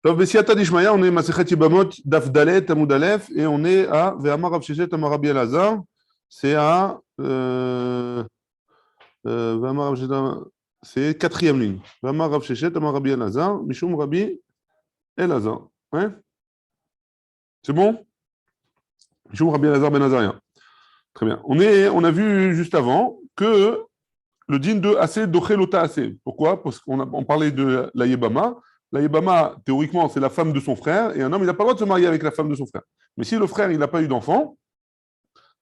Tov Bessiata Dishmaya, on est Masechet Yibamot, Daf Dalet, Amud Aleph, et on est à Ve'amar Rav Sheshet, Amar Rabbi Elazar. C'est à Ve'amar Rav Sheshet, c'est quatrième ligne. Ve'amar Rav Sheshet, Amar Rabbi Elazar, Mishum Rabbi Elazar. Ouais, c'est bon? Mishum Rabbi Elazar Ben Azaria. Très bien. On a vu juste avant que le din de assez dochelota assez. Pourquoi? Parce on parlait de la Yébama. La Yébama, théoriquement, c'est la femme de son frère, et un homme, il n'a pas le droit de se marier avec la femme de son frère. Mais si le frère, il n'a pas eu d'enfant,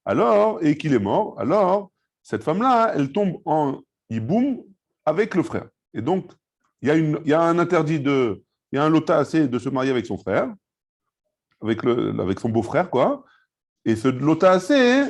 alors, et qu'il est mort, alors, cette femme-là, elle tombe en hiboum avec le frère. Et donc, il y a un interdit il y a un lota assez de se marier avec son frère, avec son beau-frère, quoi. Et ce lota assez,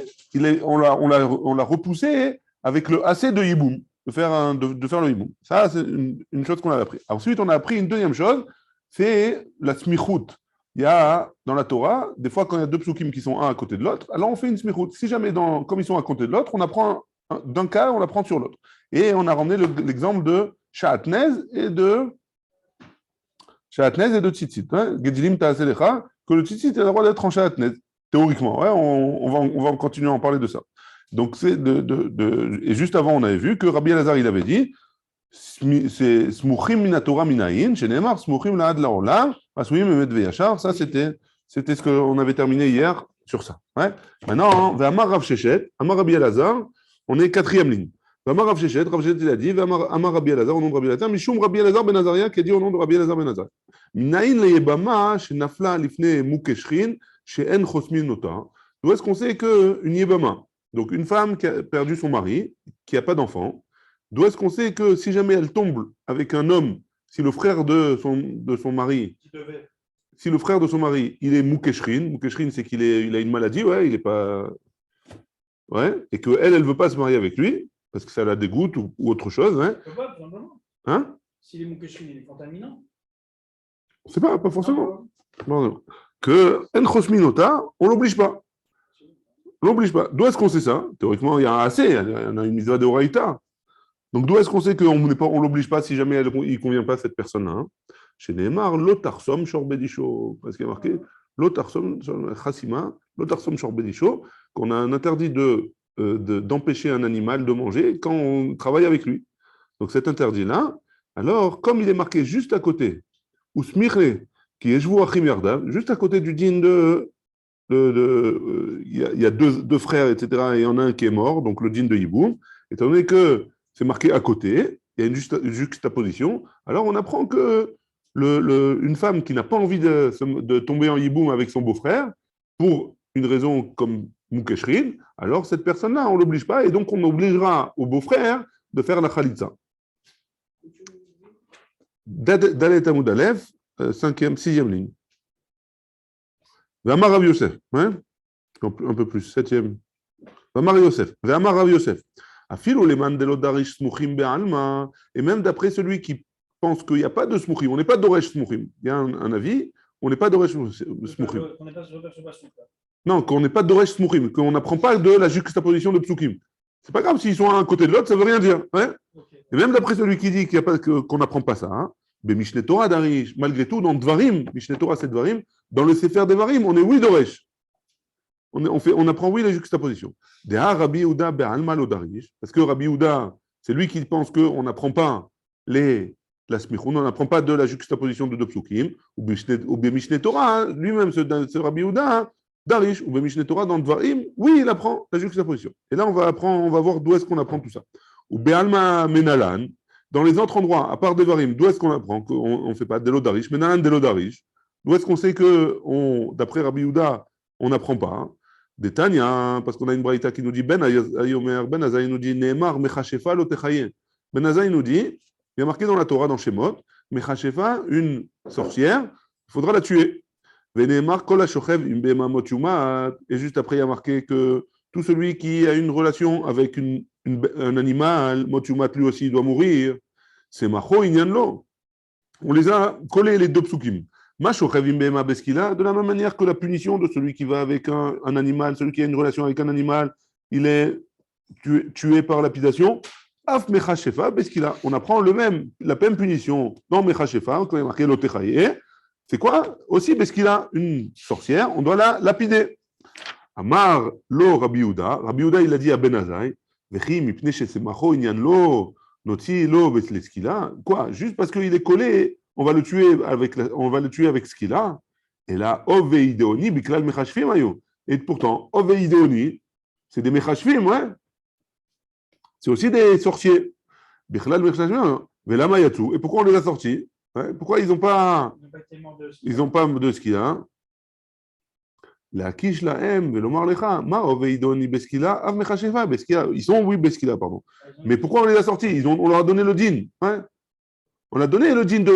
on l'a repoussé avec le assez de hiboum, de faire le hiboum. Ça, c'est une chose qu'on a appris. Ensuite, on a appris une deuxième chose, c'est la smichout. Il y a dans la Torah, des fois, quand il y a deux psukim qui sont un à côté de l'autre, alors on fait une smichout. Si jamais, comme ils sont à côté de l'autre, on apprend d'un cas, on apprend sur l'autre. Et on a ramené l'exemple de Sha'atnez et de Tzitzit. Gedilim ta'aselecha, que le Tzitzit a le droit d'être en Sha'atnez. Théoriquement, ouais, on va continuer à en parler de ça. Donc, et juste avant, on avait vu que Rabbi Elazar, il avait dit c'est Smuchim minatora minayin, shenemar Smuchim laad laolam, asuyim emet veyachar. Ça, c'était ce qu'on avait terminé hier sur ça. Ouais. Maintenant, Ve'amar Rav Sheshet, Amar Rabbi Elazar, on est quatrième ligne. Ve'amar Rav Sheshet, il a dit Ve'amar Rabbi Elazar, au nom de Rabbi Elazar, Mishum Rabbi Elazar ben Azaria, qui a dit au nom de Rabbi Elazar ben Azaria. Minayin leyebama, shenafla lifne mukeshrin, chez En Chosmin Nota. D'où est-ce qu'on sait qu'une Yébama, donc une femme qui a perdu son mari, qui n'a pas d'enfant, d'où est-ce qu'on sait que si jamais elle tombe avec un homme, si le frère de son mari, si le frère de son mari, il est Moukeshrin, Moukeshrin c'est il a une maladie, ouais, il est pas. Ouais, et qu'elle, elle ne veut pas se marier avec lui, parce que ça la dégoûte ou autre chose. Hein, pas, tout simplement. Hein? S'il est Moukeshrin, il est contaminant. On ne sait pas forcément. Non. Que En on ne l'oblige pas. On ne l'oblige pas. D'où est-ce qu'on sait ça? Théoriquement, il y a un assez, il y a une misva de Horaïta. Donc d'où est-ce qu'on sait qu'on ne l'oblige pas si jamais il ne convient pas à cette personne-là, hein? Chez Neymar, l'otarsom shorbedisho. Parce qu'il y a marqué l'otarsom chassima, l'otarsom shorbedisho, qu'on a un interdit d'empêcher un animal de manger quand on travaille avec lui. Donc cet interdit-là, alors, comme il est marqué juste à côté, ou smiré, qui est joué à juste à côté du din il y a deux frères, etc., et il y en a un qui est mort, donc le din de Hiboum, étant donné que c'est marqué à côté, il y a une juxtaposition, alors on apprend que une femme qui n'a pas envie de tomber en Hiboum avec son beau-frère, pour une raison comme Moukeshrin, alors cette personne-là, on ne l'oblige pas, et donc on obligera au beau-frère de faire la Khalitza. Dalet Amud Aleph, sixième ligne. Ve'amar Rav Yosef, hein? Un peu plus, septième. Ve'amar Yosef, Ve'amar Rav Yosef. Afilo leman de l'odarish smuchim be'alma. Et même d'après celui qui pense qu'il n'y a pas de smuchim, on n'est pas d'oresh smuchim. Il y a un avis, on n'est pas d'oresh smuchim. Non, qu'on n'est pas d'oresh smuchim, qu'on n'apprend pas de la juxtaposition de psukim. C'est pas grave s'ils sont à un côté de l'autre, ça ne veut rien dire. Hein? Okay. Et même d'après celui qui dit qu'on n'apprend pas ça, hein? Mais Mishneh Torah d'Arish, malgré tout, dans Dvarim, Mishneh Torah c'est Dvarim, dans le Sefer Devarim, on est oui d'Oresh. On apprend oui la juxtaposition. Deha Rabbi Yehuda be'alma lo darish, parce que Rabbi Yehuda, c'est lui qui pense qu'on n'apprend pas la smichun, on n'apprend pas de la juxtaposition de deux psukim, ou Mishneh Torah, lui-même, ce Rabbi Yehuda, Darish, ou Mishneh Torah dans Dvarim, oui, il apprend la juxtaposition. Et là, on va voir d'où est-ce qu'on apprend tout ça. Ou be'alma menalan, dans les autres endroits, à part Devarim, d'où est-ce qu'on apprend qu'on ne fait pas Delo Darish, mais Nalan Delo Darish? D'où est-ce qu'on sait que, d'après Rabbi Yehuda, on n'apprend pas? Hein? Des Tanya, parce qu'on a une braïta qui nous dit Ben Azai nous dit Neemar Mechashefa lo techaye. Ben Azai nous dit, il y a marqué dans la Torah, dans Shemot, Mechashefa, une sorcière, il faudra la tuer. Veneemar Kol HaShochev im Behema Mot Yumat. Et juste après, il y a marqué que tout celui qui a une relation avec un animal, Motumat lui aussi doit mourir, c'est Macho Inyanlo. On les a collés les deux psukim. De la même manière que la punition de celui qui va avec un animal, celui qui a une relation avec un animal, il est tué par lapidation. Af Mechashefa Beskila. On apprend la même punition dans Mechashefa, quand il est marqué Lotechaye, C'est quoi? Aussi parce qu'il a une sorcière, on doit la lapider. Amar lo Rabbi Yehuda. Rabbi Yehuda, il a dit à Ben Azai, Vechi mipnei shesemacho inyan lo noti lo betleskila. Quoi? Juste parce qu'il est collé, on va le tuer avec ce qu'il a. Et là, ov veideoni biklal mechashvim ayo. Et pourtant, ov veideoni, c'est des mechashvim, ouais. C'est aussi des sorciers. Biklal mechashvim. Velama yatu. Et pourquoi on les a sortis? Ouais, pourquoi ils n'ont pas de ce qu'il a? La quiche la aime, velomar lecha, ma oveidoni beskila, av mechashefa beskila. Ils sont oui beskila, pardon. Mais pourquoi on les a sortis? On leur a donné le din. Ouais. On a donné le din de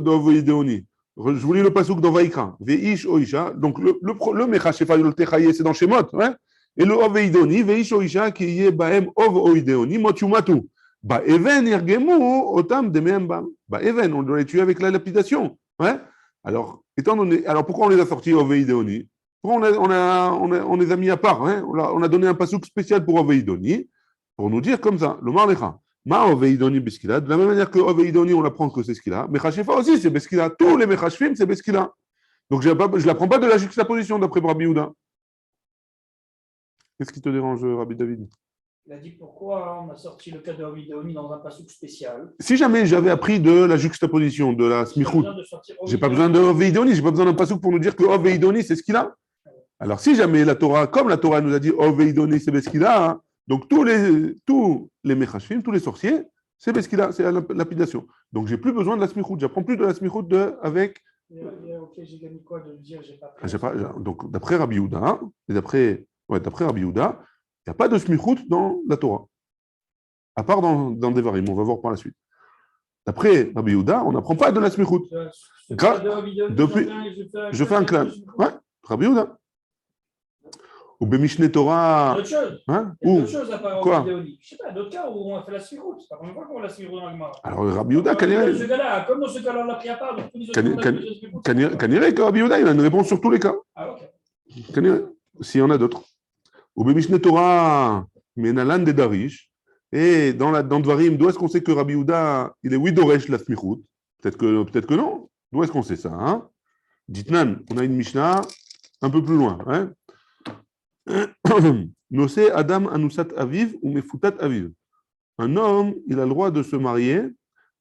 oveidoni. Je vous lis le pasuk dans Vaïkra. Veish oisha. Donc le mechashefa le techaye, c'est dans Shemot. Ouais. Et le oveidoni, veish oisha qui y est baem ov oideoni motumatu. Ba even irgemu otam demeem bam. Ba even, on doit les tuer avec la lapidation. Ouais. Alors pourquoi on les a sortis oveidoni? On les a mis à part, hein? On a donné un pasouk spécial pour Oveidoni, pour nous dire comme ça, le Marlecha. Ma Oveidoni Beskila, de la même manière que Oveidoni, on apprend que c'est ce qu'il a. Mechashefa aussi, c'est Beskila. Tous les Mechashfim, c'est Beskila. Donc je ne l'apprends pas de la juxtaposition d'après Rabbi Yehuda. Qu'est-ce qui te dérange, Rabbi David? Il a dit pourquoi on a sorti le cas de Oveidoni dans un pasouk spécial. Si jamais j'avais appris de la juxtaposition, de la smichout, j'ai pas besoin de Oveidoni, j'ai pas besoin d'un pasouk pour nous dire que Oveidoni, c'est ce qu'il a. Alors, si jamais la Torah, comme la Torah nous a dit « Oveidoni, c'est Beskila hein, », donc tous les Mechashvim, tous les sorciers, c'est Beskila, c'est la lapidation. Donc, j'ai plus besoin de la smichout, j'apprends plus de la smichout avec... Ok, j'ai gagné quoi de le dire, donc, d'après Rabbi Yehuda, d'après Rabbi Yehuda, il n'y a pas de smichout dans la Torah, à part dans Devarim, on va voir par la suite. D'après Rabbi Yehuda, on n'apprend pas de la smichout. Depuis, je fais un clan. Ouais, Rabbi Yehuda. Ou Bemishne Torah. D'autres choses. Hein? Il y a d'autres choses à part quoi? Je ne sais pas, d'autres cas où on a fait la smichout. C'est pas la première fois qu'on a la smichout dans le Gemara. Alors, Rabbi Yehuda, comme dans ce cas-là, on l'a pris à part, donc tous les autres Kaniré que Rabbi Yehuda, il a une réponse sur tous les cas. Ah, ok. Kaniré, s'il y en a d'autres. Ou Bemishne Torah, Menalan de Darish. Et dans Dvarim, d'où est-ce qu'on sait que Rabbi Yehuda, il est Widoresh la smichout? Peut-être que non. D'où est-ce qu'on sait ça hein? Ditnan, on a une Mishnah un peu plus loin. Hein? Nosé Adam Anusat Aviv ou Mefutat Aviv. Un homme, il a le droit de se marier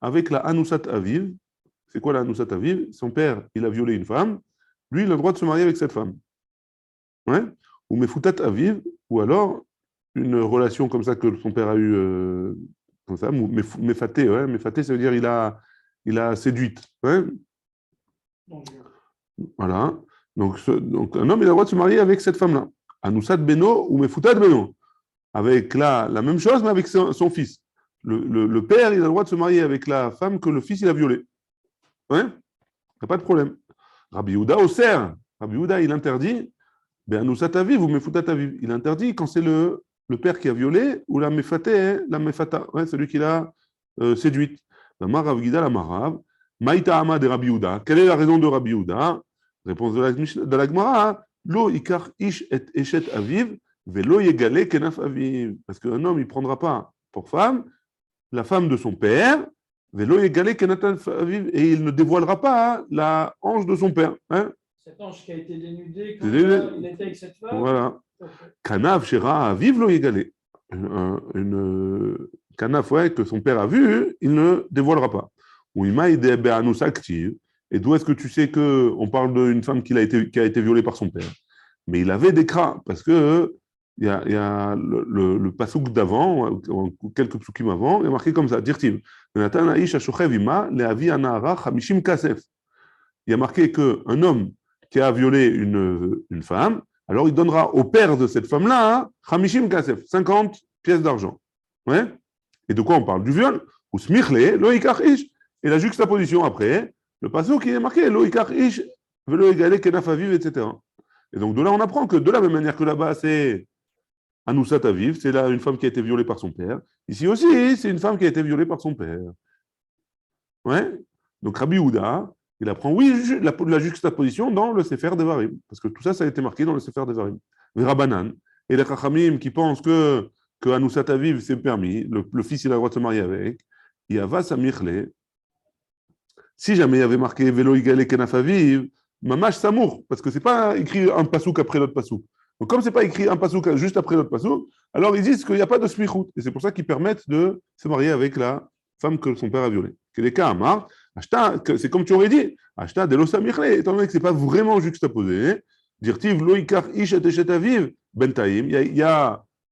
avec la Anusat Aviv. C'est quoi la Anusat Aviv? Son père, il a violé une femme. Lui, il a le droit de se marier avec cette femme. Ouais? Ou Mefutat Aviv, ou alors une relation comme ça que son père a eue, comme ça, Mefaté, ouais? Mefaté, ça veut dire il a séduite. Ouais? Voilà. Donc, un homme, il a le droit de se marier avec cette femme-là. Anusat Beno ou Mefutat Beno. Avec la même chose, mais avec son fils. Le père, il a le droit de se marier avec la femme que le fils, il a violée. Ouais? Il n'y a pas de problème. Rabbi Yehuda Oser. Rabbi Yehuda, il interdit Anusat Aviv ou Mefutat Aviv. Il interdit quand c'est le père qui a violé ou la Mefata, ouais, celui qui l'a séduite. La Marav Gida, la Marav. Maïta Ama de Rabbi Yehuda. Quelle est la raison de Rabbi Yehuda? Réponse de la Gemara. Lo ikar ish et eshet aviv, velo yegale kenaf aviv. Parce qu'un homme, il ne prendra pas pour femme la femme de son père, velo yegale kenaf aviv, et il ne dévoilera pas la hanche de son père. Hein? Cette hanche qui a été dénudée quand il était avec cette femme. Voilà. Kanaf shera aviv lo yegale. Une kanaf, ouais, que son père a vue, il ne dévoilera pas. Ou imaï de be'anus active. Et d'où est-ce que tu sais qu'on parle d'une femme qui a été violée par son père? Mais il avait des cras, parce que il y a le pasouk d'avant, quelques psukim avant, il y a marqué comme ça, Dirtiv. Il y a marqué qu'un homme qui a violé une femme, alors il donnera au père de cette femme-là, Hamishim Kasef, 50 pièces d'argent. Ouais? Et de quoi on parle? Du viol. Ou smichle, lo ikach ish. Et la juxtaposition après, le passage qui est marqué, lo ikach ish, velo egale kenaf aviv, etc. Et donc de là, on apprend que de la même manière que là-bas, c'est Anusat Aviv, c'est là une femme qui a été violée par son père. Ici aussi, c'est une femme qui a été violée par son père. Ouais? Donc Rabbi Yehuda, il apprend, oui, la juxtaposition dans le Sefer Devarim, parce que tout ça, ça a été marqué dans le Sefer Devarim. Verabanan, et les Chachamim qui pensent que Anusat Aviv, c'est permis, le fils, il a le droit de se marier avec, Yava Samichle, Si jamais il y avait marqué Velo Igale Kenaf Aviv, Mamash Samour, parce que c'est pas écrit un pasouk après l'autre pasouk. Donc, comme c'est pas écrit un pasouk juste après l'autre pasouk, alors ils disent qu'il n'y a pas de smichout. Et c'est pour ça qu'ils permettent de se marier avec la femme que son père a violée. Que les cas Amar, c'est comme tu aurais dit, Ashta de l'Osamichle, étant donné que c'est pas vraiment juxtaposé, dire-tiv Loikar Ish et Aviv, Bentaïm,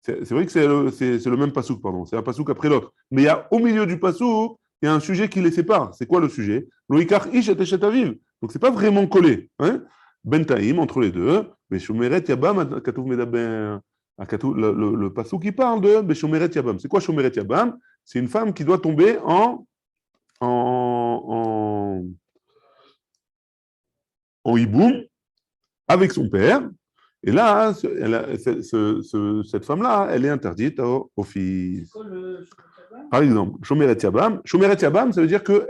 c'est vrai que c'est le même pasouk, pardon, c'est un pasouk après l'autre. Mais il y a au milieu du pasouk, il y a un sujet qui les sépare. C'est quoi le sujet? Loikar Ish et Aviv. Donc c'est pas vraiment collé. Hein? Bentaïm entre les deux. Beshomeret Yabam, Katouf Medaber. Le passou qui parle de Beshomeret Yabam. C'est quoi Shomeret Yabam? C'est une femme qui doit tomber en, en hiboum avec son père. Et là, cette femme-là, elle est interdite au fils. Par exemple, Shomeret Yabam. Shomeret Yabam, ça veut dire que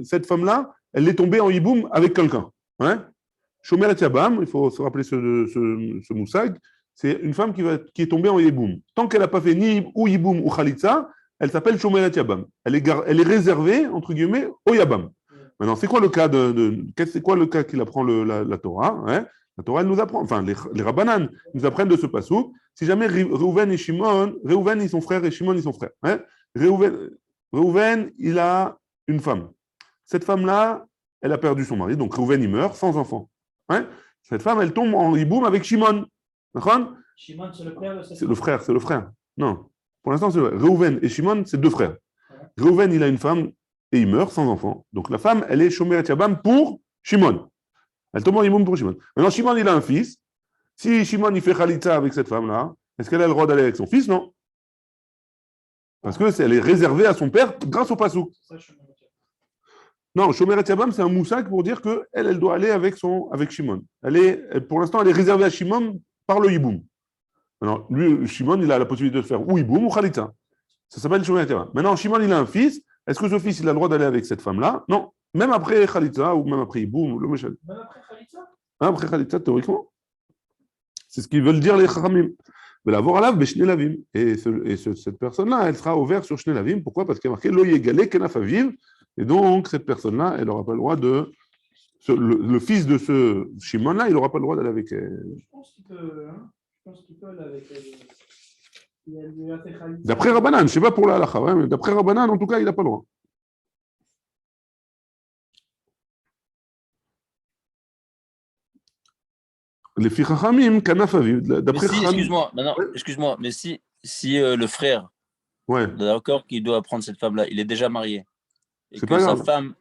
cette femme-là, elle est tombée en hiboum avec quelqu'un. Hein? Shomeret Yabam, il faut se rappeler ce moussag, c'est une femme qui est tombée en hiboum. Tant qu'elle n'a pas fait ni ou hiboum ou khalitza, elle s'appelle Shomeret Yabam. Elle est réservée, entre guillemets, au Yabam. Maintenant, c'est quoi le cas c'est quoi le cas qu'il apprend la Torah? Hein? La Torah, elle nous apprend, enfin, les Rabbanan nous apprennent de ce passou. Si jamais Reuven et Shimon, Reuven, ils sont frères et Shimon, ils sont frères. Hein? Reuven, il a une femme. Cette femme-là, elle a perdu son mari, donc Reuven, il meurt sans enfant. Hein? Cette femme, elle tombe en hiboum avec Shimon. Shimon, c'est le père de cette C'est le frère, c'est le frère. Non. Pour l'instant, c'est Reuven et Shimon, c'est deux frères. Reuven, il a une femme et il meurt sans enfant. Donc la femme, elle est Shomeret Yabam pour Shimon. Elle tombe en hiboum pour Shimon. Maintenant, Shimon, il a un fils. Si Shimon, il fait Khalitza avec cette femme-là, est-ce qu'elle a le droit d'aller avec son fils? Non. Parce qu'elle est réservée à son père grâce au pasouk. Non, Shomeret Yabam, c'est un moussak pour dire qu'elle doit aller avec Shimon. Pour l'instant, elle est réservée à Shimon par le hiboum. Alors, lui, Shimon, il a la possibilité de faire ou hiboum ou khalitza. Ça s'appelle Shomeret Yabam. Maintenant, Shimon, il a un fils. Est-ce que ce fils, il a le droit d'aller avec cette femme-là? Non. Même après khalitza ou même après hiboum, le méchant. Même après Khalitza? Après khalitza, théoriquement. C'est ce qu'ils veulent dire les chachamim. Mais la voralav, beshne lavim. Et cette personne-là, elle sera ouverte sur shne lavim. Pourquoi? Parce qu'il y a marqué lo yegale kenaf aviv. Et donc, cette personne-là, elle n'aura pas le droit le fils de ce Shimon-là, il n'aura pas le droit d'aller avec elle. Je pense qu'il peut, hein? Je pense qu'il peut aller avec elle. D'après Rabbanan, je ne sais pas pour la halakha, ouais, mais d'après Rabbanan, en tout cas, il n'a pas le droit. Les fichachamim, kanaf aviv. D'après excuse-moi, mais si le frère, ouais. d'accord, qui doit prendre cette femme-là, il est déjà marié, et c'est que pas sa grave. femme,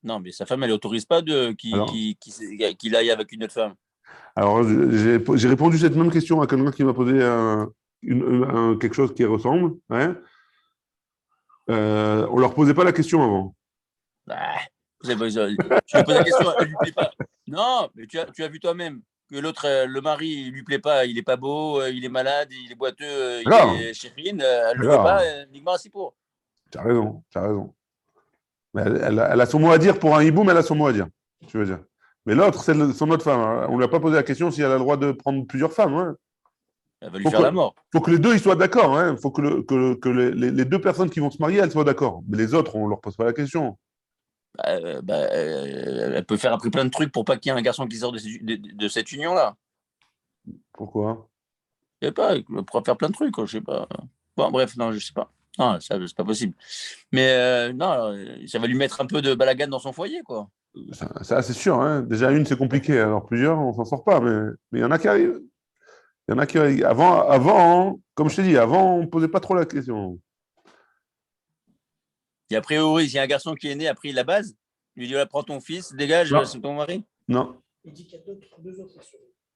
non, mais sa femme, elle n'autorise pas qu'il aille avec une autre femme. Alors, j'ai répondu cette même question à quelqu'un qui m'a posé quelque chose qui ressemble. Ouais. On ne leur posait pas la question avant. Tu lui poses la question, elle lui plaît pas. Non, mais tu as vu toi-même que l'autre, le mari, il lui plaît pas, il est pas beau, il est malade, il est boiteux, il est chérine, elle le veut pas, uniquement assis pour. Tu as raison, tu as raison. Mais elle a son mot à dire pour un hiboum, elle a son mot à dire, tu veux dire. Mais l'autre, c'est son autre femme. On ne lui a pas posé la question si elle a le droit de prendre plusieurs femmes. Hein. Elle va lui faire la mort. Il faut que les deux ils soient d'accord. Il faut que les deux personnes qui vont se marier, elles soient d'accord. Mais les autres, on ne leur pose pas la question. Elle peut faire après plein de trucs pour pas qu'il y ait un garçon qui sort de cette union-là. Pourquoi? Je sais pas, elle pourra faire plein de trucs, je sais pas. Bon, bref, non, je sais pas. Non, ça, c'est pas possible. Mais non, ça va lui mettre un peu de balagan dans son foyer, quoi. Ça, c'est sûr. Hein. Déjà, une, c'est compliqué. Alors, plusieurs, on s'en sort pas. Mais il y en a qui arrivent. Il y en a qui arrivent. Avant, comme je t'ai dit, avant, on ne posait pas trop la question. Et a priori, s'il y a un garçon qui est né, après la base, il lui dit, prends ton fils, dégage, c'est ton mari. Non. Il dit qu'il y a deux autres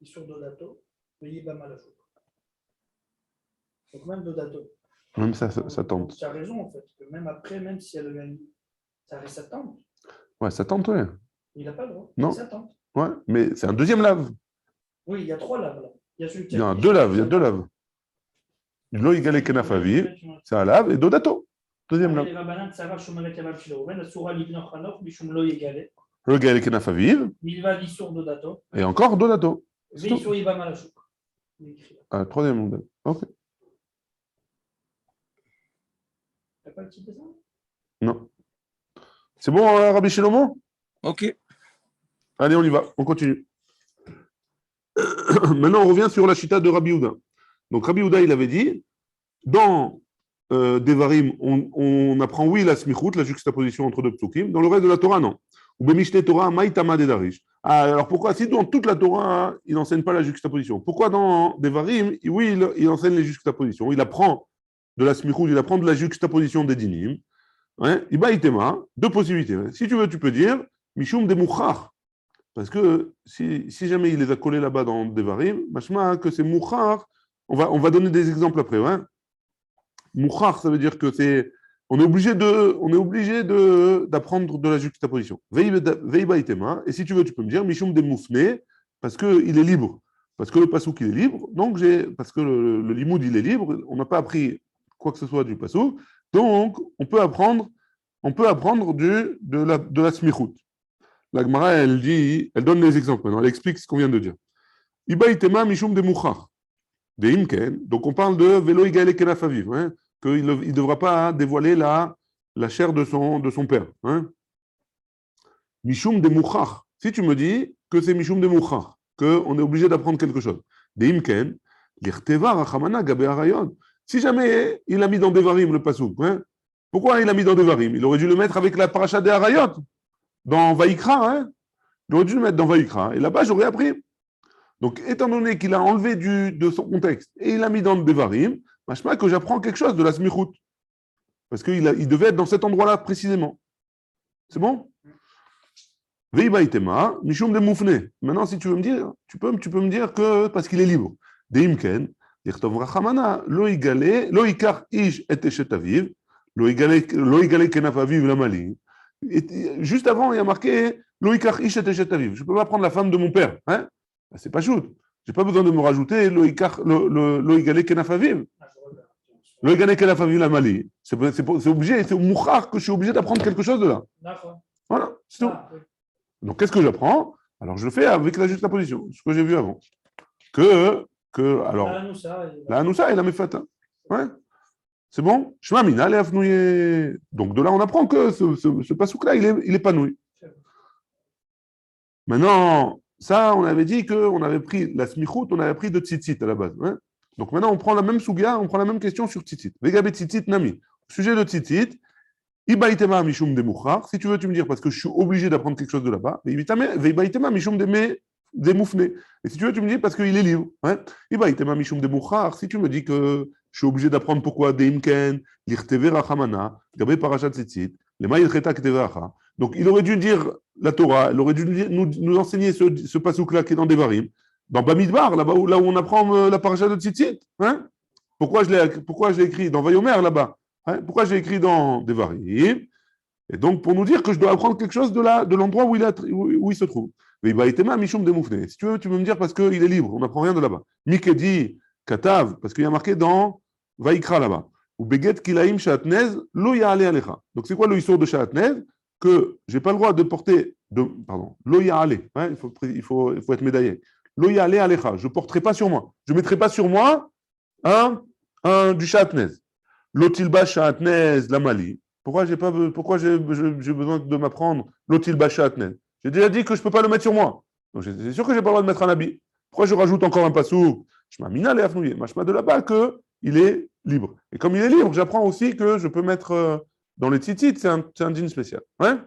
issues d'Odato, le Yibam à la chouk. Donc même d'Odato. Même ça tente. Tu as raison, en fait. Que même après, même si elle a ça reste sa tante. Ouais, ça tente, ouais. Il n'a pas le droit. Non. Sa tante. Ouais, mais c'est un deuxième lave. Oui, il y a 3 laves, là. Il y a deux laves. Lo Yigale Kenaf Aviv, c'est un lave, et Dodato. Deuxième lave. Lo Yigale Kenaf Aviv. Et encore Dodato. Troisième lave. Ok. Non. C'est bon, Rabbi Shlomo? Ok. Allez, on y va, on continue. Maintenant, on revient sur la chita de Rabbi Houda. Donc, Rabbi Houda, il avait dit, dans Devarim, on apprend, oui, la smichut, la juxtaposition entre deux psukim. Dans le reste de la Torah, non. Ou Bemishne Torah, Maïtama de Darish. Alors, pourquoi, si dans toute la Torah, il n'enseigne pas la juxtaposition, pourquoi dans Devarim, oui, il enseigne les juxtapositions? Il apprend de la smichut, il apprend de la juxtaposition des dinim. Ibaïtema, deux possibilités. Si tu veux, tu peux dire, Mishum de Mouchach. Parce que si jamais il les a collés là-bas dans Devarim, machma que c'est Mouchar, on va donner des exemples après. Hein. Mouchar, ça veut dire que on est obligé d'apprendre de la juxtaposition. Veiba itema, et si tu veux, tu peux me dire Mishum de Moufne, parce qu'il est libre. Parce que le pasouk, il est libre, donc parce que le limoud, il est libre, on n'a pas appris quoi que ce soit du pasouk, donc on peut apprendre de la smichut. La Gemara, elle donne les exemples maintenant, elle explique ce qu'on vient de dire. Iba itema mishum de mouchach. De imken, donc on parle de velo igale kenaf aviv, qu'il ne devra pas dévoiler la chair de son père. Hein. Mishum de mouchach. Si tu me dis que c'est mishum de mouchach, qu'on est obligé d'apprendre quelque chose. De imken, l'irteva rachamana gabe arayon. Si jamais il a mis dans Devarim le pasouk, pourquoi il a mis dans Devarim? Il aurait dû le mettre avec la paracha des Harayot. Dans Vaïkra, j'aurais dû le mettre dans Vaïkra, et là-bas j'aurais appris. Donc, étant donné qu'il a enlevé de son contexte et il a mis dans le Devarim, machma que j'apprends quelque chose de la smichut. Parce qu'il devait être dans cet endroit-là précisément. C'est bon? Veibaïtema, mishum de moufne. Maintenant, si tu veux me dire, tu peux me dire que parce qu'il est libre. Deimken, dirtov rachamana, lo ikar ish et eshet aviv, lo igale kenaf aviv la mali. Juste avant, il y a marqué Loïkar Ish et Eshet Aviv. Je ne peux pas prendre la femme de mon père. Hein? C'est pas shoot. Je n'ai pas besoin de me rajouter Loïgale Kenaf Aviv. Loïgale Kenaf Aviv la Mali. C'est obligé, c'est au mouchar que je suis obligé d'apprendre quelque chose de là. Voilà, c'est tout. Donc qu'est-ce que j'apprends? Alors je le fais avec la juxtaposition, ce que j'ai vu avant. Alors, la Hanoussa et la Mefata. Ouais. C'est bon? Shmamina les afnouye. Donc de là, on apprend que ce pasouk-là, il est pas noué. Maintenant, ça, on avait dit qu'on avait pris la smichut, on avait pris de tzitzit à la base. Hein? Donc maintenant, on prend la même souga, on prend la même question sur tzitzit. Vegabe tzitzit nami. Sujet de tzitzit, ibaïtema mishum de mouchar. Si tu veux, tu me dire, parce que je suis obligé d'apprendre quelque chose de là-bas. Ibaïtema mishum de moufne. Et si tu veux, tu me dis, parce qu'il est libre. Hein? Ibaïtema mishum de mouchar. Si tu me dis que je suis obligé d'apprendre pourquoi Deimken, l'irteve rachamana, gabe parashat tzitzit, lema ilcheta kteveracha. Donc il aurait dû dire la Torah, il aurait dû nous enseigner ce pasouk-là qui est dans Devarim, dans Bamidbar, là où on apprend la parashat de tzitzit. Hein? Pourquoi je l'ai écrit dans Vayomer là-bas? Hein? Pourquoi j'ai écrit dans Devarim? Et donc pour nous dire que je dois apprendre quelque chose de l'endroit où il se trouve. Mais mishum de moufne. Si tu veux me dire parce qu'il est libre, on n'apprend rien de là-bas. Mikedi, Katav, parce qu'il y a marqué dans Vaïkra là-bas. Ou Beget Kilaim Shatnez, lo ya'ale alecha. Donc c'est quoi le histoire de Shatnez? Que je n'ai pas le droit de porter. Pardon, lo ya'ale. Il faut être médaillé. Lo ya'ale alecha. Je ne porterai pas sur moi. Je ne mettrai pas sur moi du Shatnez. Lotilba Shatnez la Mali. Pourquoi j'ai besoin de m'apprendre Lotilba Shatnez? J'ai déjà dit que je ne peux pas le mettre sur moi. Donc c'est sûr que je n'ai pas le droit de mettre un habit. Pourquoi je rajoute encore un pasouk? Shmamina le afnouye. Machma de là-bas qu'il est libre. Et comme il est libre, j'apprends aussi que je peux mettre dans les tzitzit, c'est un dîne spécial. Ouais?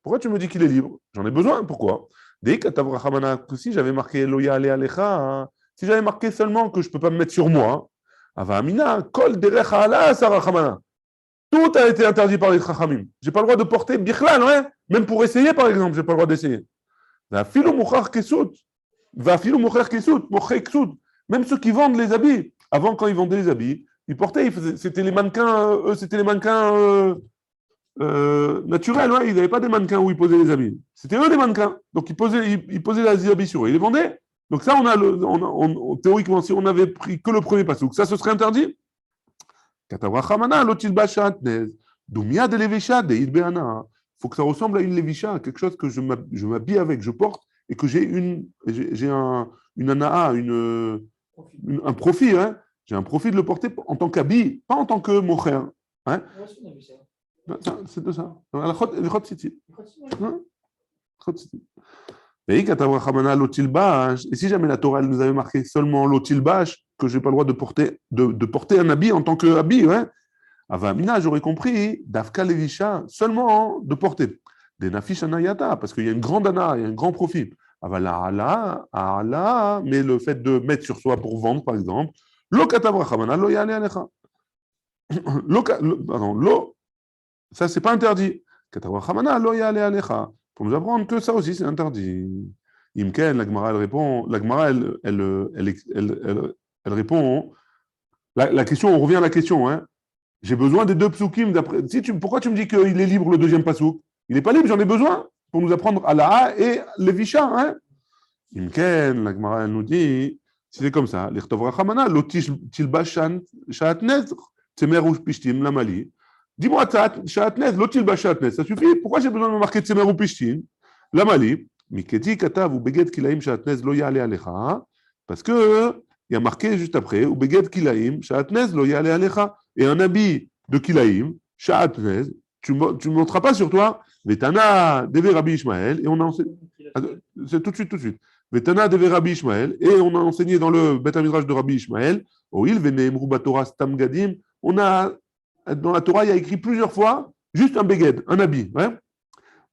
Pourquoi tu me dis qu'il est libre? J'en ai besoin. Pourquoi? Si j'avais marqué Loya ale alecha, si j'avais marqué seulement que je ne peux pas me mettre sur moi, Avamina, kol derecha ala sarachamana. Tout a été interdit par les chachamim. Je n'ai pas le droit de porter bichlal, ouais? Même pour essayer, par exemple, je n'ai pas le droit d'essayer. Même ceux qui vendent les habits, avant quand ils vendaient les habits, ils portaient, c'était les mannequins, naturels, ouais, ils n'avaient pas des mannequins où ils posaient les habits. C'était eux les mannequins. Donc ils posaient les habits sur eux, ils les vendaient. Donc ça, théoriquement, si on n'avait pris que le premier pasouk, ça, ce serait interdit. Il faut que ça ressemble à une lévisha, quelque chose que je m'habille avec, je porte, et que j'ai une anaa, un profit. Hein. J'ai un profit de le porter en tant qu'habit, pas en tant que mocher. Hein. C'est de ça. L'Chot Tzitzit. L'Chot Tzitzit. Et si jamais la Torah elle nous avait marqué seulement l'otilbash, que je n'ai pas le droit de porter un habit en tant qu'habit, ouais. Avamina, j'aurais compris, Dafka Levisha, seulement de porter. Des nafish anayata, parce qu'il y a une grande ana, il y a un grand profit. Avala, mais le fait de mettre sur soi pour vendre, par exemple, lo katavrachamana, lo yale alecha. Lo, ça c'est pas interdit. Katavrachamana, lo yale alecha. Pour nous apprendre que ça aussi c'est interdit. Imken, la Gemara elle répond, la Gemara elle répond. La question, on revient à la question, hein. J'ai besoin des deux psukim d'après. Pourquoi tu me dis qu'il est libre le deuxième pasouk? Il n'est pas libre, j'en ai besoin pour nous apprendre à la A et les Visha. Hein? Imken, la Gemara nous dit, si c'est comme ça, l'Irtov Rachamana, l'Otish Tilbashan Shaatnez, Tsemer ou Pishtim, la Mali. Dis-moi, Shaatnez, l'Otilbash Shaatnez, ça suffit? Pourquoi j'ai besoin de me marquer Tsemer ou Pishtim, la Mali? Miketi Katav ou Beged Kilaim Shaatnez, lo yale alecha. Parce que il y a marqué juste après, ou Beged Kilaim Shaatnez, lo yale alecha. Et un habit de Kilaim, Shaatnez, tu ne monteras pas sur toi. Vetana deve Rabbi Ishmael, et on a enseigné. C'est tout de suite. Vetana deve Rabbi Ishmael, et on a enseigné dans le Beth Midrash de Rabbi Ishmael, Oil veneemru batorah stam gadim. On a, dans la Torah, il y a écrit plusieurs fois, juste un beged, un habit. Ouais?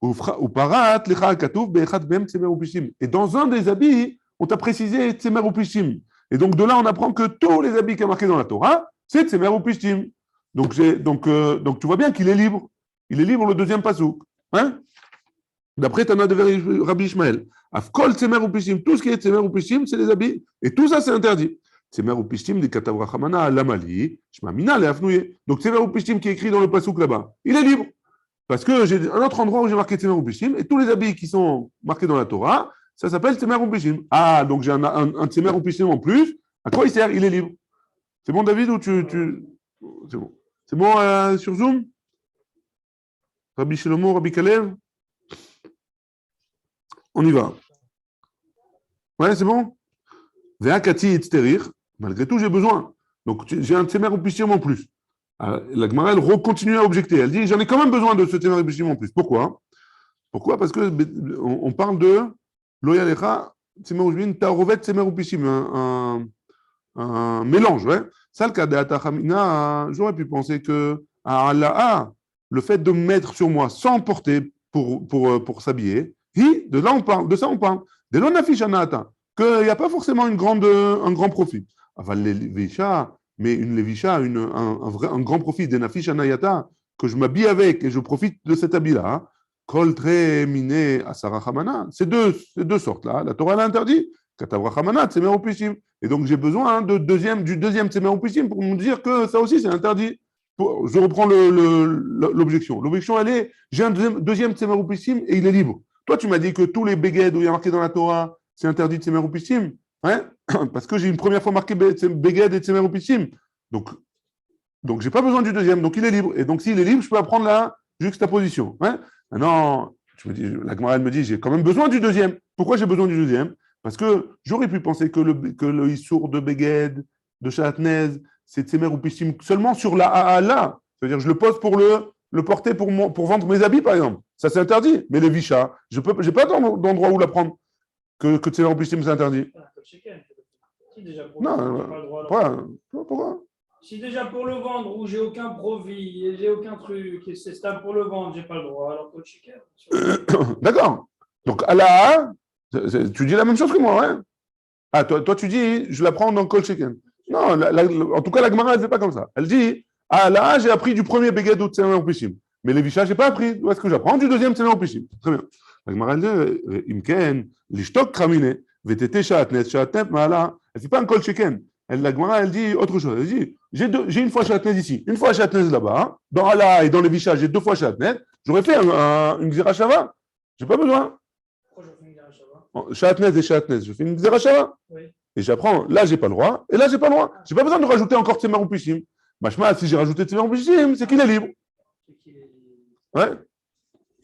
Ou parat lecha katuv be'echad be'em tzemer upishim. Et dans un des habits, on t'a précisé tzemer upishim. Et donc de là, on apprend que tous les habits qui sont marqués dans la Torah, c'est tzemer upishim. Donc tu vois bien qu'il est libre. Il est libre le deuxième pasouk. Hein? D'après Tana de Rabbi Ishmael. Afkol tzemer upishim. Tout ce qui est tzemer upishim, c'est les habits. Et tout ça, c'est interdit. Tzemer upishim de katav rachamana lamali. Shmamina leafnouye. Donc tzemer upishim qui est écrit dans le pasouk là-bas, il est libre. Parce que j'ai un autre endroit où j'ai marqué tzemer upishim, et tous les habits qui sont marqués dans la Torah, ça s'appelle tzemer upishim. Ah, donc j'ai un tzemer upishim en plus. À quoi il sert? Il est libre. C'est bon, David, ou tu... C'est bon. C'est bon sur Zoom? Rabbi Shlomo, Rabbi Kalev? On y va. Ouais, c'est bon? Ve'akati itzterir. Malgré tout, j'ai besoin. Donc, j'ai un tzemer upishim en plus. La Gemara, elle continue à objecter. Elle dit, j'en ai quand même besoin de ce tzemer upishim en plus. Pourquoi? Parce que on parle de loyalecha tzemer upishim, ta'rovet tzemer upishim, un mélange, ouais. Ça, le cas de j'aurais pu penser que le fait de mettre sur moi sans porter pour s'habiller, de ça on parle. De l'onafishanata, qu'il n'y a pas forcément un grand profit. Mais une levisha, un grand profit, des nafishanayata, que je m'habille avec et je profite de cet habit-là. Kol tre mine asara chamana. C'est deux sortes là. La Torah l'a interdit. Katavra chamana, tzemer upishim. Et donc, j'ai besoin du deuxième tzemer upishim pour me dire que ça aussi, c'est interdit. Je reprends l'objection. L'objection, elle est, j'ai un deuxième tzemer upishim et il est libre. Toi, tu m'as dit que tous les beged où il y a marqué dans la Torah, c'est interdit tzemer upishim. Hein? Parce que j'ai une première fois marqué beged et tzemer upishim. Donc, j'ai pas besoin du deuxième. Donc, il est libre. Et donc, s'il est libre, je peux apprendre la juxtaposition. Hein? Maintenant, la Gemara, elle me dit, j'ai quand même besoin du deuxième. Pourquoi j'ai besoin du deuxième? Parce que j'aurais pu penser que le issour de Beged, de Shaatnez, c'est Tzemer ou Pishtim seulement sur la Ha'ala. C'est-à-dire, je le pose pour le porter pour vendre mes habits, par exemple. Ça, c'est interdit. Mais les Visha, je n'ai pas d'endroit où l'apprendre que Tzemer ou Pishtim, c'est interdit. Si déjà pour pourquoi? Si déjà pour le vendre, où j'ai aucun profit, j'ai aucun truc, et c'est stable pour le vendre, j'ai pas le droit, alors pour le chicken. D'accord. Donc, à la tu dis la même chose que moi, ouais? Ah, toi, tu dis, je la prends dans Kol Sheken. Non, en tout cas, la Gemara, elle ne fait pas comme ça. Elle dit, ah là, j'ai appris du premier Beged ou Tzemer Pishim. Mais les Visha, je n'ai pas appris. Où est-ce que j'apprends? Du deuxième Tzemer Pishim. Très bien. La Gemara, elle dit, Imken, l'ishtok kramine, vetete shaatnet, shaatnet, ma'ala. Elle ne fait pas un Kol Sheken. La Gemara, elle dit autre chose. Elle dit, j'ai une fois shaatnet ici, une fois shaatnet là-bas. Dans Allah et dans les Visha, j'ai deux fois shaatnet. J'aurais fait une Xerashava. Je n'ai pas besoin. Shaatnez et Shaatnez, je fais une Xerashava. Oui. Et j'apprends, là, j'ai pas le droit, et là, j'ai pas le droit. J'ai pas besoin de rajouter encore Tzemer ou Pishim. Machma, si j'ai rajouté Tzemer ou Pishim, c'est qu'il est libre. Ouais.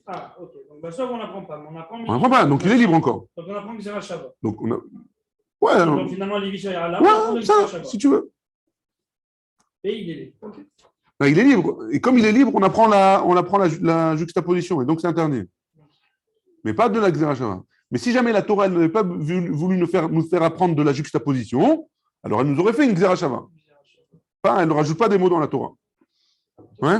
Ah, ok. Donc, ça, on n'apprend pas. On n'apprend pas, donc il est libre encore. Donc, on apprend Xerashava. Donc, ouais. Donc, finalement, les Visha, là, ouais, ça, si tu veux. Et il est libre. Ok. Non, il est libre. Et comme il est libre, on apprend la juxtaposition. Et donc, c'est interdit. Mais pas de la Xerashava. Mais si jamais la Torah n'avait pas voulu nous faire apprendre de la juxtaposition, alors elle nous aurait fait une Xerashava. Elle ne rajoute pas des mots dans la Torah. Ouais.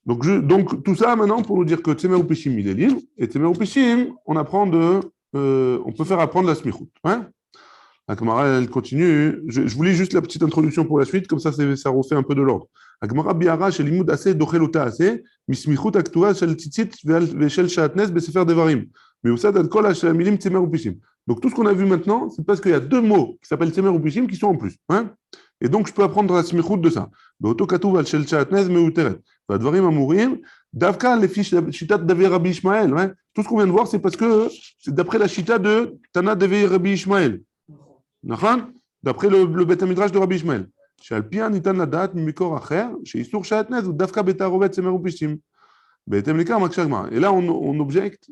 Donc, tout ça maintenant pour nous dire que Tzemer Upishim, il est libre. Et Tzemer Upishim, on peut faire apprendre la Smichut. Ouais. La Gemara, elle continue. Je voulais juste la petite introduction pour la suite, comme ça refait un peu de l'ordre. La Gemara biara shel limud aseh dochelota aseh mismichut aktua shel tzitzit veshel shatnes besefer devarim. Mais usad al kol shel milim tzemer upishim. Donc tout ce qu'on a vu maintenant, c'est parce qu'il y a deux mots qui s'appellent tzemer upishim qui sont en plus. Hein, et donc je peux apprendre la smichut de ça. Beoto katuv al shel shatnes meuteret. Vadvarim amurim davka lefi shitat davei Rabbi Ishmael. Hein. Tout ce qu'on vient de voir, c'est parce que c'est d'après la shita de Tana davei Rabbi Ishmael. D'après le Beth Midrash de Rabbi Ishmael. שעל פיה ניתן לדעת ממקור אחר, שאיסור שעטנז הוא דווקא בתערובת צמר ופשתים. בהתאם לכך, מקשה הגמרא. Et là, on objecte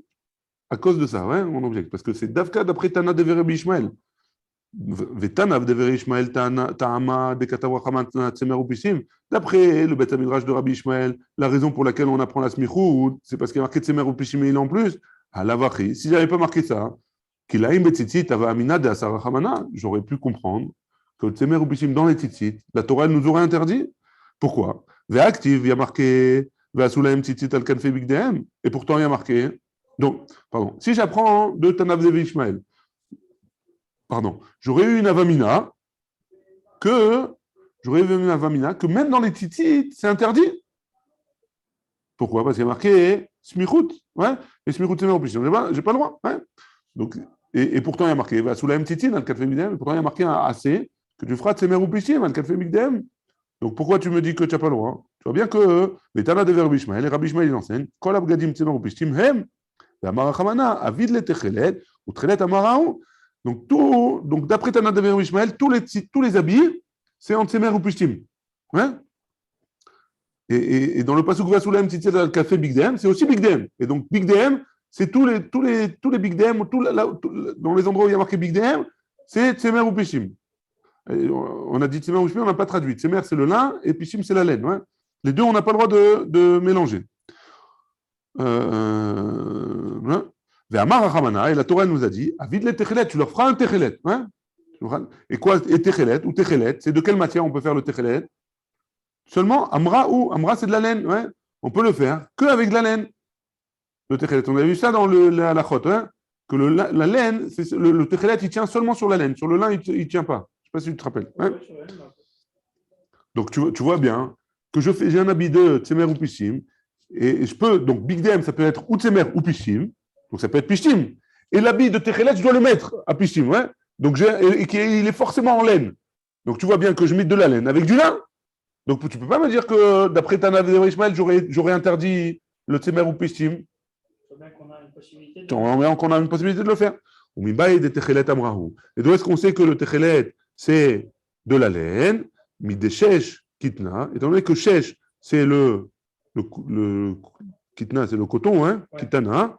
à cause de ça, ouais, on objecte, parce que c'est דווקא d'après Tana de Rabbi Ishmael. ותנא דברי ישמעאל טעמה דכתב רחמן צמר ופשתים, d'après le Beth Midrash de Rabbi Ishmael, la raison pour laquelle on apprend la smichut, c'est parce qu'il y a marqué צמר ופשתים, il en plus, à l'avachi. Si j'avais pas marqué ça, qu'il a une tzitzit ava amina de asar rachamana, j'aurais pu comprendre que le tzemer upishim dans les tzitzit, la Torah nous aurait interdit. Pourquoi? Ve'activ, il y a marqué ve'asulaim tzitzit al kanfei bigdehem, et pourtant il y a marqué. Donc, pardon, si j'apprends de Tanav Devi Ishmael, j'aurais eu une avamina que même dans les tzitzit, c'est interdit. Pourquoi? Parce qu'il y a marqué smichut, ouais, et smichut tzemer upishim, j'ai pas le droit, ouais. Donc, et pourtant il y a marqué ve'asulaim tzitzit al kanfei bigdehem, et pourtant il y a marqué assez que tu feras tzemer upishim al kanfei bigdehem. Donc pourquoi tu me dis que tu n'as pas le droit? Tu vois bien que Betana de Rabbi Ishmael, et Rabbi Ishmael il enseigne Kol abgadim tzemer upishim hem ve'amar rachamana avid le techelet ou techelet amaraou. Donc d'après Tana de Rabbi Ishmael, tous les habits c'est en tzemer upishim. Ouais? Et dans le pasuk ve'asulaim tzitzit al kanfei bigdehem, c'est aussi bigdehem. Et donc bigdehem, c'est tous les bigdehem, dans les endroits où il y a marqué bigdehem, c'est tzemer upishim. On a dit tzemer upishim, on n'a pas traduit. Tzemer c'est le lin et pishim c'est la laine. Ouais. Les deux, on n'a pas le droit de mélanger. Ve'amar rachamana, et la Torah nous a dit, avid le techelet, tu leur feras un techelet. Hein. Et quoi, et techelet ou techelet, c'est de quelle matière on peut faire le techelet? Seulement amra c'est de la laine. Ouais. On peut le faire qu'avec de la laine. Le techelet, on a vu ça dans la halachot, hein, que la laine, le techelet, il tient seulement sur la laine. Sur le lin, il ne tient pas. Je ne sais pas si tu te rappelles. Hein. Donc, tu vois bien que j'ai un habit de tzemer ou pishim, et je peux, donc bigdehem, ça peut être ou tzemer ou pishim, donc ça peut être pishim. Et l'habit de techelet, je dois le mettre à pishim. Ouais. Donc, il est forcément en laine. Donc, tu vois bien que je mets de la laine avec du lin. Donc, tu ne peux pas me dire que d'après Tana de Ishmael, j'aurais interdit le tzemer ou pishim. Qu'on a une possibilité de le faire. Et d'où est-ce qu'on sait que le techelet, c'est de la laine, mideshesh kitna, étant donné que shesh, c'est le kitna, c'est le coton, hein, ouais. Kitana.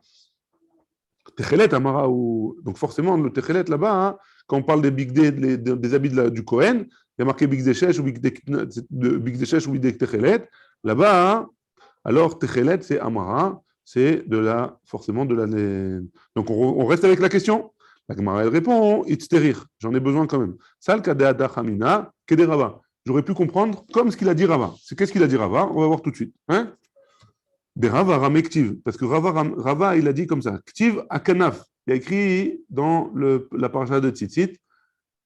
Techelet amara, donc forcément, le techelet là-bas, hein, quand on parle des habits du Kohen, il y a marqué bigdeshesh ou bigdechelet, là-bas, hein, alors techelet, c'est amara. C'est forcément de la laine. Donc on reste avec la question. La Gemara elle répond, itzterir, j'en ai besoin quand même. Sal kadeada chamina kede Rava. J'aurais pu comprendre comme ce qu'il a dit Rava. Qu'est-ce qu'il a dit Rava? On va voir tout de suite. Hein? De Rava ramé ktiv, parce que Rava il a dit comme ça. Ktiv hakanaf. Il a écrit dans la paracha de Tzitzit.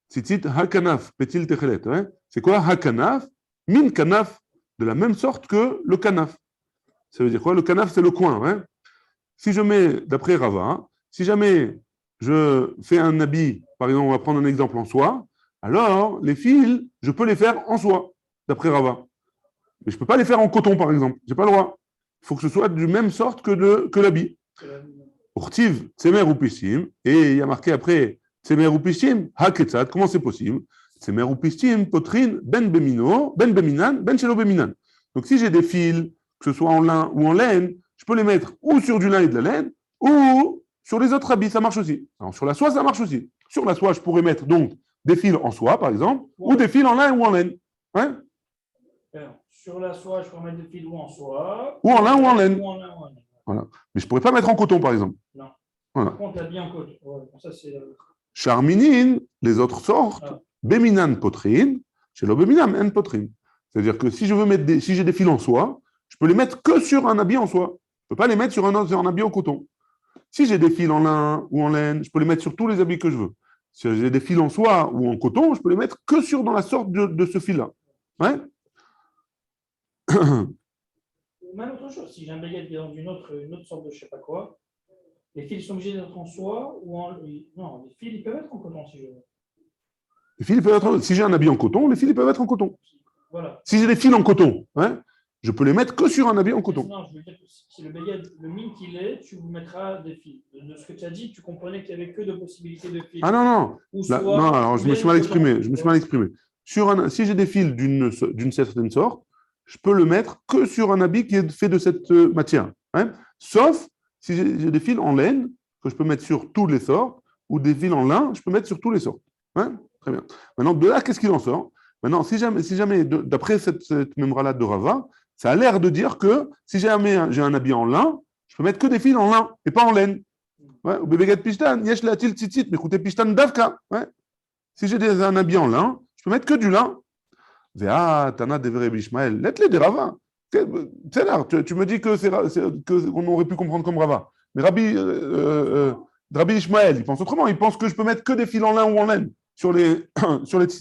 Tzitzit hakanaf petil techelet. Hein? C'est quoi hakanaf? Min kanaf, de la même sorte que le kanaf. Ça veut dire quoi? Le kanaf, c'est le coin. Hein? Si je mets, d'après Rava, si jamais je fais un habit, par exemple, on va prendre un exemple en soie, alors les fils, je peux les faire en soie, d'après Rava. Mais je ne peux pas les faire en coton, par exemple. Je n'ai pas le droit. Il faut que ce soit du même sorte que l'habit. Urtiv, tzemer ou pishim, et il y a marqué après, tzemer ou pishim, haketzat, comment c'est possible? Tzemer ou pishim, potrin, ben beminan, ben shelo beminan. Donc si j'ai des fils, que ce soit en lin ou en laine, je peux les mettre ou sur du lin et de la laine, ou sur les autres habits, ça marche aussi. Alors, sur la soie, ça marche aussi. Sur la soie, je pourrais mettre donc des fils en soie, par exemple, ou des fils en lin ou en laine. Ouais. Sur la soie, je peux mettre des fils ou en soie. Ou en lin ou en laine. Ou en lin ou en laine. Voilà. Mais je ne pourrais pas mettre en coton, par exemple. Non. Voilà. Par contre, l'habit en coton. Ouais, ça, c'est. Charminine, les autres sortes, Ah. Béminan potrine, chez l'obéminam en potrine. C'est-à-dire que si je veux mettre si j'ai des fils en soie, je peux les mettre que sur un habit en soie. Je ne peux pas les mettre sur un habit en coton. Si j'ai des fils en lin ou en laine, je peux les mettre sur tous les habits que je veux. Si j'ai des fils en soie ou en coton, je peux les mettre que dans la sorte de ce fil-là. Ouais. Même autre chose, si j'ai un baguette qui est dans une autre sorte de je ne sais pas quoi, les fils sont obligés d'être en soie ou en. Non, les fils, ils peuvent être en coton si je veux. Les fils, si j'ai un habit en coton, les fils ils peuvent être en coton. Voilà. Si j'ai des fils en coton, hein, je peux les mettre que sur un habit en coton. Non, je veux dire que si le baguette, le mine qu'il est, tu vous mettras des fils. De ce que tu as dit, tu comprenais qu'il n'y avait que deux possibilités de fils. Ah non, non. Là, non, alors je me suis mal exprimé. Si j'ai des fils d'une certaine sorte, je peux le mettre que sur un habit qui est fait de cette matière. Hein, sauf si j'ai des fils en laine, que je peux mettre sur toutes les sortes, ou des fils en lin, je peux mettre sur toutes les sortes. Hein, très bien. Maintenant, de là, qu'est-ce qu'il en sort? Maintenant, si jamais d'après cette mémoire-là de Rava, ça a l'air de dire que si jamais j'ai un habit en lin, je peux mettre que des fils en lin et pas en laine. Ouais, ou bébé pishtan, yesh la til tzitzit, mais écoutez pishtan davka. Ouais. Si j'ai un habit en lin, je peux mettre que du lin. Vea, tana devere bishmael, let-le de Rava. C'est là, tu me dis qu'on aurait pu comprendre comme Rava. Mais Rabbi Ishmael, il pense autrement. Il pense que je peux mettre que des fils en lin ou en laine sur les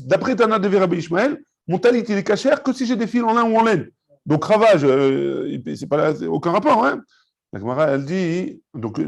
d'après Tana de Rabbi Ishmael, mon talit il est cachère que si j'ai des fils en lin ou en laine. Donc ravage, c'est pas là, c'est aucun rapport. Hein. La Gemara, elle dit donc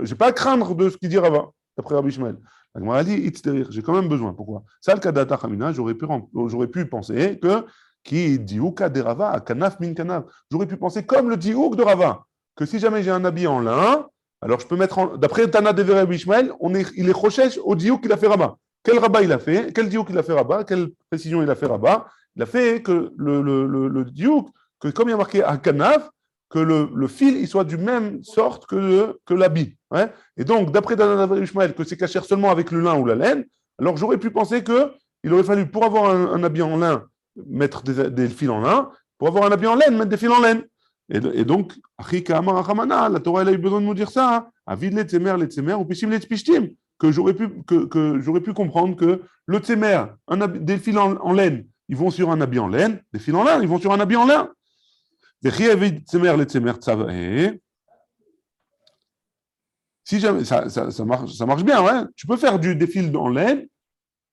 j'ai pas à craindre de ce qu'il dit Rava d'après Rabbi Ishmael. La Gemara dit itzterir, j'ai quand même besoin. Pourquoi? Ça le kadata chamina, j'aurais pu penser que qui diouk de Rava à kanaf min kanaf. J'aurais pu penser comme le diouk de Rava que si jamais j'ai un habit en lin, alors je peux mettre d'après Tana de Rabbi Ishmael, il est rochesh au diouk qu'il a fait Rava. Quel rabat il a fait? Quel diouk il a fait Rabat? Quelle précision il a fait Rabat? Il a fait que le diouk, que comme il y a marqué à Kanaf, que le fil il soit du même sorte que l'habit. Ouais. Et donc, d'après Dana Ishmael, que c'est cachère seulement avec le lin ou la laine, alors j'aurais pu penser qu'il aurait fallu, pour avoir un habit en lin, mettre des fils en lin, pour avoir un habit en laine, mettre des fils en laine. Et donc, la Torah elle a eu besoin de nous dire ça. Avid les tzemer, ou pishim les pishtim. Que j'aurais pu comprendre que le tzemer, des fils en laine, ils vont sur un habit en laine, des fils en lin, ils vont sur un habit en lin. Si jamais, ça marche bien, ouais. Tu peux faire des fils en laine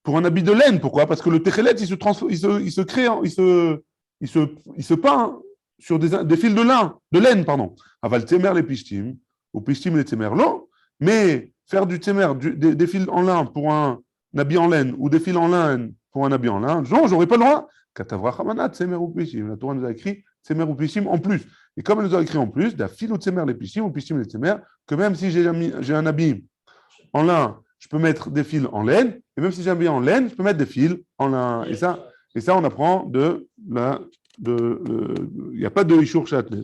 pour un habit de laine. Pourquoi? Parce que le techelet, il se peint sur des fils de laine, pardon. Aval tzemer les pishtim, ou pishtim les tzemer, non. Mais faire du tzemer, des fils en lin pour un habit en laine, ou des fils en laine pour un habit en lin, non, j'aurais pas le droit. Katavra chamana tzemer ou pishtim. La Torah nous a écrit tzemer ou pishtim en plus. Et comme elle nous a écrit en plus, da fil ou tzemer les pishtim, ou pishtim les tzemer, que même si j'ai un habit en lin, je peux mettre des fils en laine, et même si j'ai un habit en laine, je peux mettre des fils en lin. Et ça on apprend il n'y a pas de Ishur Shatnez.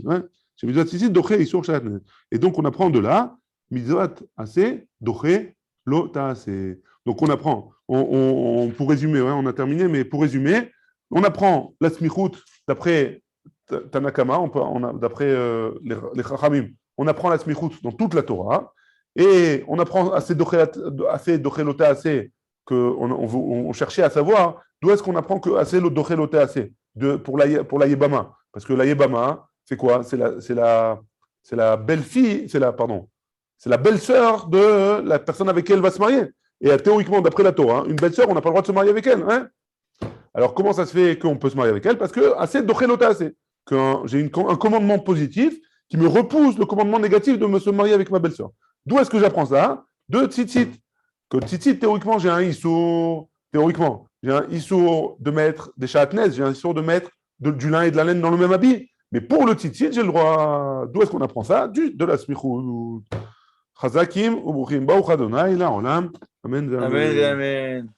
J'ai mis ici, Doché Ishur Shatnez. Et donc on apprend de là, Mitzvot assez, Doché lo ta'aseh. Donc on apprend, pour résumer, on a terminé, mais pour résumer, on apprend la smichut d'après Tanakama, d'après les Chachamim, on apprend la smichut dans toute la Torah, et on apprend assez Doché lo ta'aseh, qu'on cherchait à savoir d'où est-ce qu'on apprend que assez le Doché lo ta'aseh pour la Yébama. Parce que la Yébama, c'est quoi? C'est la belle-fille, c'est la belle-sœur de la personne avec qui elle va se marier. Et théoriquement, d'après la Torah, une belle-sœur, on n'a pas le droit de se marier avec elle. Hein. Alors, comment ça se fait qu'on peut se marier avec elle? Parce que assez Doché lo ta'aseh, que j'ai un commandement positif qui me repousse le commandement négatif de me se marier avec ma belle-sœur. D'où est-ce que j'apprends ça? De tzitzit. Que tzitzit, théoriquement, j'ai un issour. Théoriquement, j'ai un issour de mettre des chatnez, j'ai un issour de mettre du lin et de la laine dans le même habit. Mais pour le tzitzit, j'ai le droit. D'où est-ce qu'on apprend ça? De la smichut. Chazakim, ubruchim, baruch Adonai, la olam. Amen. Amen.